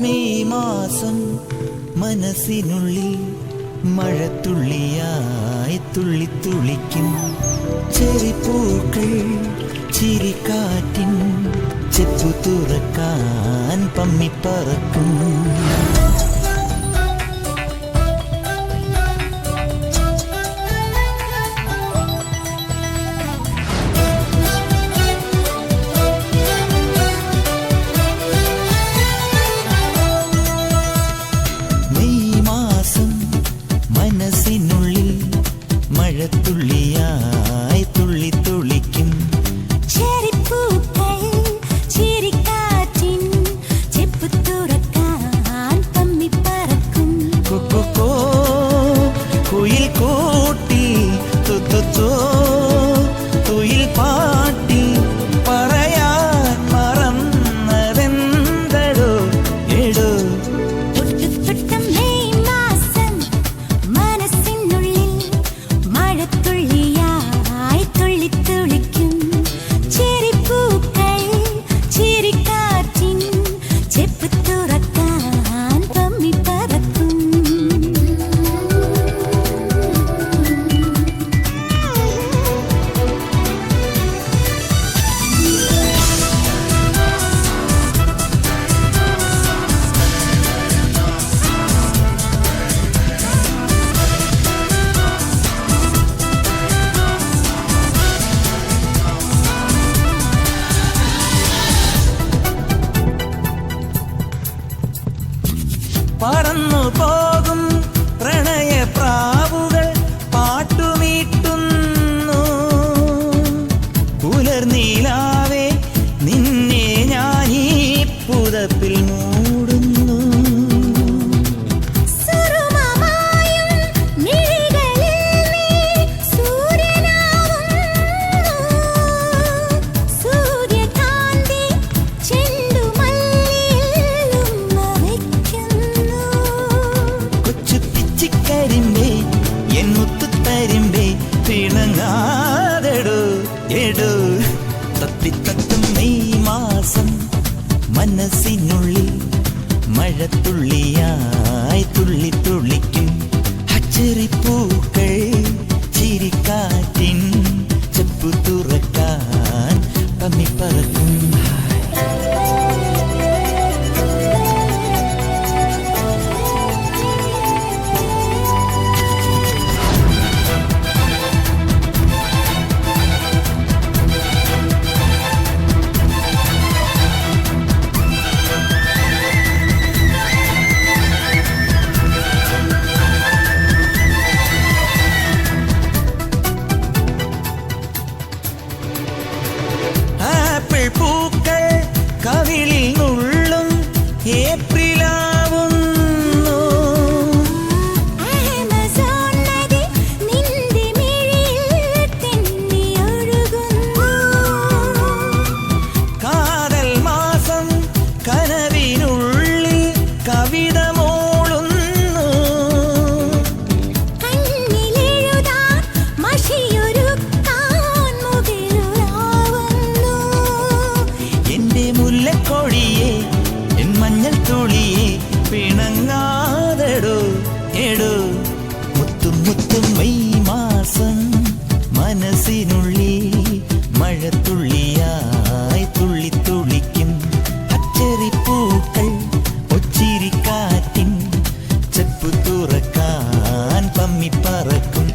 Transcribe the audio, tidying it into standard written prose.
May മാസം മനസ്സിനുള്ളിൽ മഴത്തുള്ളിയായി തുള്ളിത്തുള്ളിക്കും ചെറിപ്പൂക്കൾ ചിരിക്കാറ്റിൻ ചെപ്പു തുറക്കാൻ പമ്മിപ്പറക്കും. മനസ്സിനുള്ളിൽ മഴത്തുള്ളിയായി തുള്ളിത്തുള്ളിക്കും ചെറിപ്പൂക്കൾ ചിരിക്കാറ്റിൻ ചെപ്പു തുറക്കാൻ പമ്മിപ്പറക്കും. കൊക്കോ കുയിൽ കൂട്ടി തുത്തുത്തോ തുയിൽ പാട്ടി പറയാൻ മറന്നതെന്തടോ എടോ. പറന്നു പോകും പ്രണയപ്രാവുകൾ പാട്ടുമീട്ടുന്നു. പുലർനീലാവേ നിന്നെ ഞാനീ പുതപ്പിൽ മൂടുന്നു. പിണങ്ങാതെടോ എടോ. തത്തിത്തത്തും മെയ് മാസം മനസ്സിനുള്ളിൽ മഴത്തുള്ളിയായി തുള്ളിത്തുള്ളിക്കും ചെറിപ്പൂക്കൾ ചിരിക്കാറ്റിൻ ചെപ്പു തുറക്കാൻ പമ്മിപ്പറക്കും. പൂക്കൾ കവിളിൽ നുള്ളും ഏപ്രിലാവുന്നു. കാതൽ മാസം കനവിനുള്ളിൽ കവിത മോളുന്നു. മുല്ലക്കൊടിയേ എൻ മഞ്ഞൾ തുളിയേ പിണങ്ങാതെടോ എടോ. മുത്തും മുത്തും മെയ് മാസം മനസ്സിനുള്ളിൽ മഴത്തുള്ളിയായി തുള്ളിത്തുള്ളിക്കും ചെറിപ്പൂക്കൾ ഒച്ചിരിക്കാറ്റിൻ ചെപ്പു തുറക്കാൻ പമ്മിപ്പറക്കും.